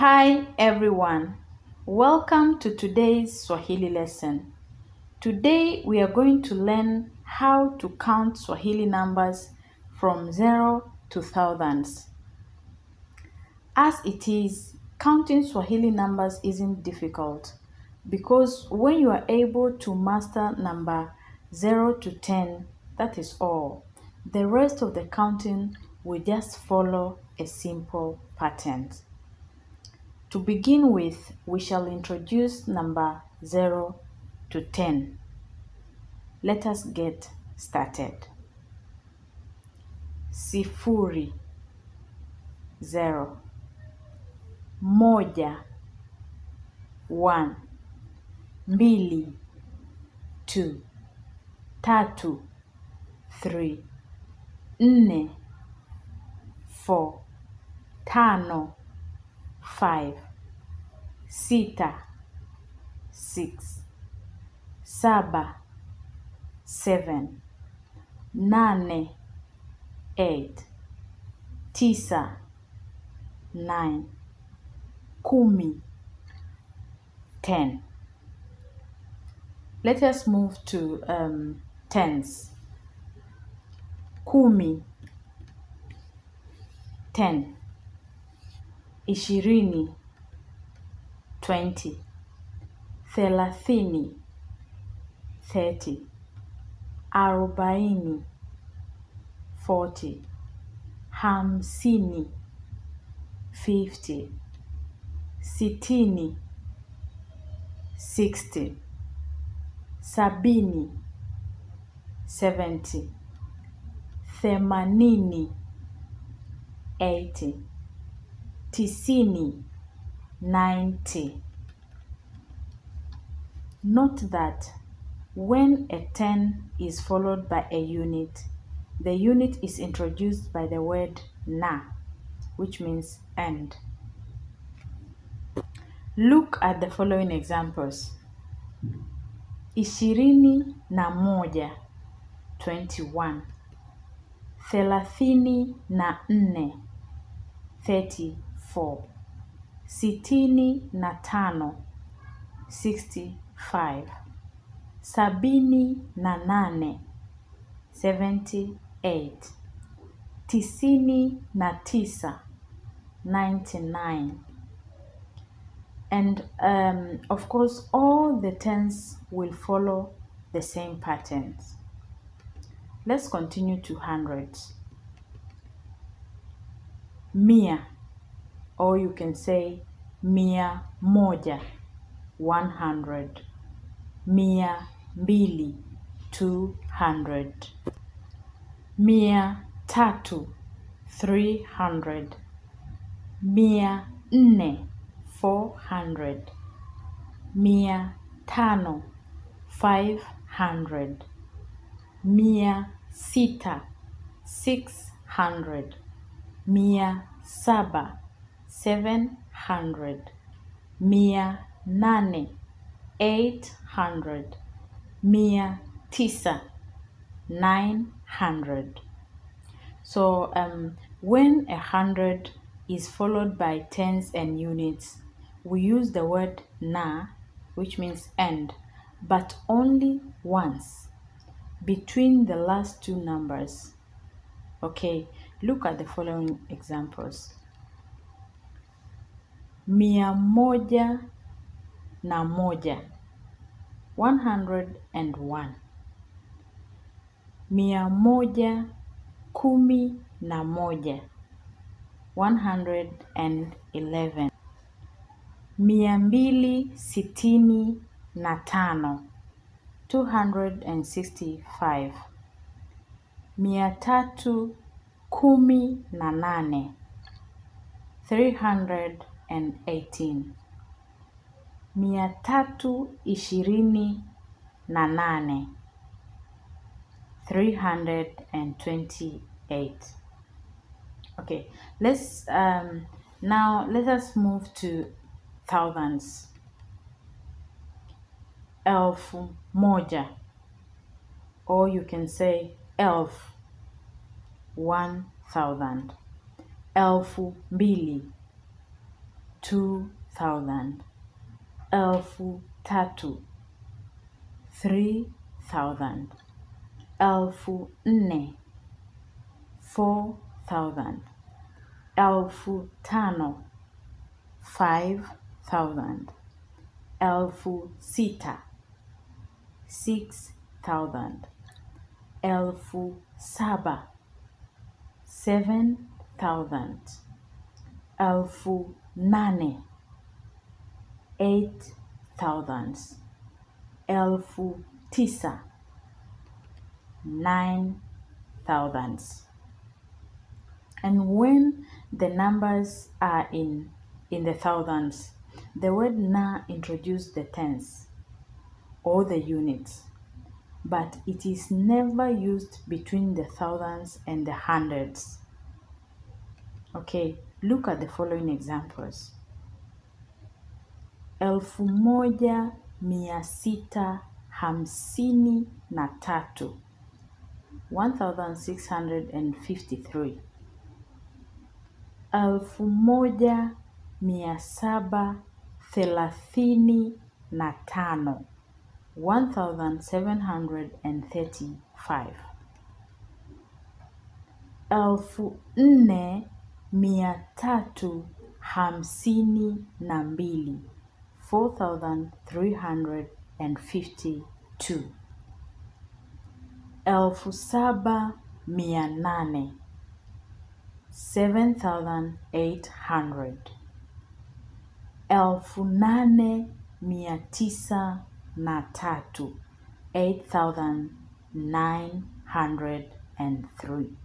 Hi everyone, welcome to today's Swahili lesson. Today we are going to learn how to count Swahili numbers from 0 to thousands. As it is, counting Swahili numbers isn't difficult because when you are able to master number 0 to 10, that is all. The rest of the counting will just follow a simple pattern. To begin with, we shall introduce number 0 to 10. Let us get started. Sifuri, 0. Moja, 1. Mbili, 2. Tatu, 3. Nne, 4. Tano, 5. Sita, 6. Saba, 7. Nane, 8. Tisa, 9. Kumi, 10. Let us move to tens. Kumi, 10. Ishirini, 20. Thelathini, 30. Arobaini, 40. Hamsini, 50. Sitini, 60. Sabini, 70. Themanini, 80. Tisini, 90. Note that when a 10 is followed by a unit, the unit is introduced by the word na, which means end. Look at the following examples. Ishirini na moja, 21. Thelathini na nne, 34. Sitini na tano, 65. Sabini na nane, 78. Tisini na tisa, 99. And of course, all the tens will follow the same patterns. Let's continue to hundreds. Mia, or you can say mia moja, 100. Mia mbili, 200. Mia tatu, 300. Mia nne, 400. Mia tano, 500. Mia sita, 600. Mia saba, 700. Mia nane, 800. Mia tisa, 900. So when 100 is followed by tens and units, we use the word na, which means end, but only once between the last two numbers. Okay, look at the following examples. Mia moja na moja, 101. Mia moja kumi na moja, 111. Mia mbili sitini na tano, 265. Mia tatu kumi na nane, 318. Mia tatu ishirini na nane, 328. Okay, let's now let us move to thousands. Elfu moja, or you can say elf, 1,000. Elfu mbili, 2,000. Elfu tatu, 3,000. Elfu nne, 4,000. Elfu tano, 5,000. Elfu sita, 6,000. Elfu saba, 7,000. Elfu nane, 8,000. Elfu tisa, 9,000. And when the numbers are in the thousands, the word na introduces the tens or the units, but it is never used between the thousands and the hundreds. Okay, look at the following examples. 1653, 1653. 1735, 1735. 4352, 4352. 7800, 7800. 8903, 8903.